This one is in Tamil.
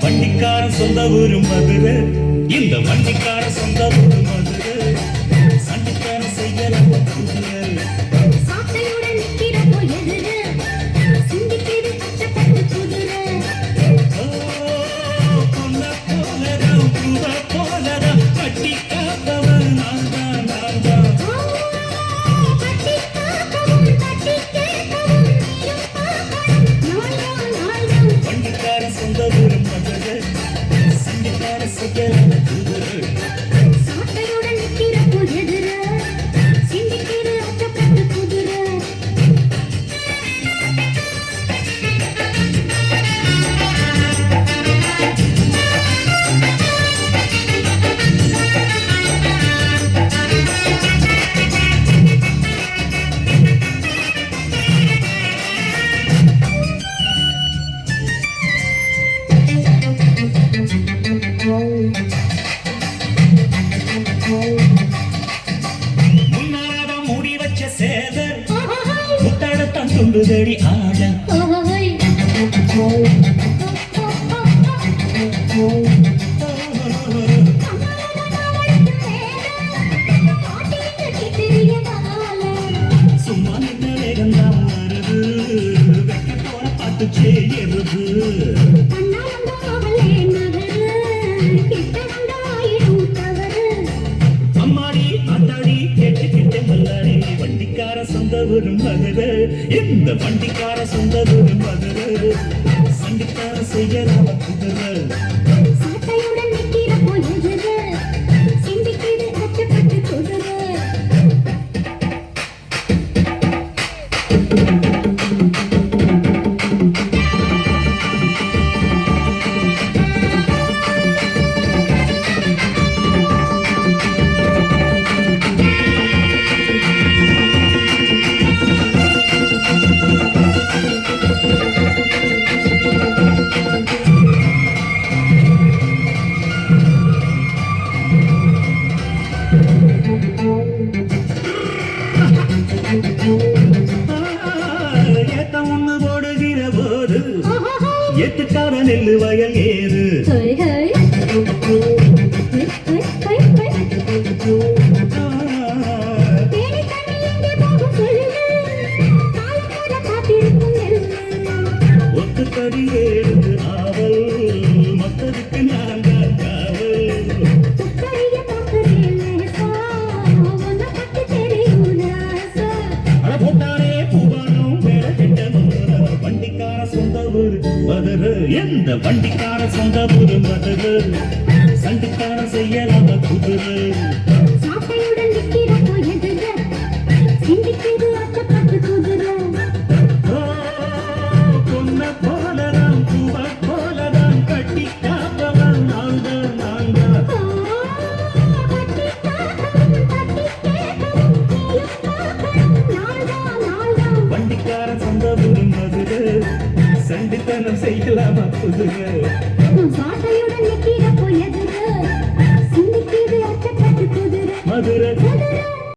வண்டிக்கார சொந்த ஊரு மதுரை, இந்த வண்டிக்கார சொந்த ஊரு மதுரை, சண்டிக்கார செய்யலாம் குதிரை. சாட்டையுடன் நிற்கிறப்போ எதிரே சிந்திக்கிது கஷ்டப்பட்டு குதிரை. பொண்ண போலதான் பூவ போலதான் கட்டி காப்பவன் நான் தான் நான் தான். கட்டி காக்கவும் கட்டி கேட்கவும் நீயும் பார்க்கணும் நாள் தான். வண்டிக்கார சொந்த ஊரு மதுரை, சண்டிக்கார செய்யலாம் குதிரை. சாட்டையுடன் நிற்கிறப்போ எதிரே சிந்திக்கிது கஷ்டப்பட்டு குதிரை. முன்னால மூடி வச்ச சேத முத்தடத்தான் துண்டுதடி ஆட. ஓஹோய் சும்மா நின்ன வேகம்தான் வருது, வெக்க போற பாட்டு செய்யறது. அம்மாடி ஆத்தாடி கேட்டுக்கிட்டே மல்லாடி, வண்டிக்கார சொந்த ஊரு மதுரை, இந்த வண்டிக்கார சொந்த ஊரு மதுரை, சண்டிக்கார செய்யலாம குதிரை. சாட்டையுடன் நிற்கிறப்போ எதிரே சிந்திக்கிது கஷ்டப்பட்டு குதிரை. ஏத்த ஒண்ணு போடுகிற போது எத்துக்கார நெல்லு வயல் ஏறு. ஹை ஹை ஹை ஹை தேடி தண்ணி எங்கே போகும் சொல்லுங்க, காலம் போல காத்திருக்கும் நெல்லு. ஒத்துக்கடி ஏறுது ஆவல், மத்ததுக்கு ஞானங்கள் காவல். துப்பறிய பார்க்கிறேன் லேசா, உன்னை பத்தி தெரியும் ராசா. அட போட்டாரே பூவானும் வேலை கெட்டதும், வண்டிக்கார சொந்த ஊரு மதுரை, எந்த வண்டிக்கார சொந்த ஊரு மதுரை, சண்டிக்கார செய்யலாம குதிரை. சாட்டையுடன் நிற்கிறப்போ எதிரே சிந்திக்கிது அச்சப்பட்டு குதிரை. பொண்ண போலதான் பூவ போலதான் கட்டி காப்பவன் நான் தான் நான் தான். கட்டி காக்கவும் கட்டி கேட்கவும் நீயும் பார்க்கணும் நாள் தான். வண்டிக்கார சொந்த ஊரு மதுரை, சண்டித்தனம் செய்யலாம குதிரை. சாட்டையுடன் நிற்கிற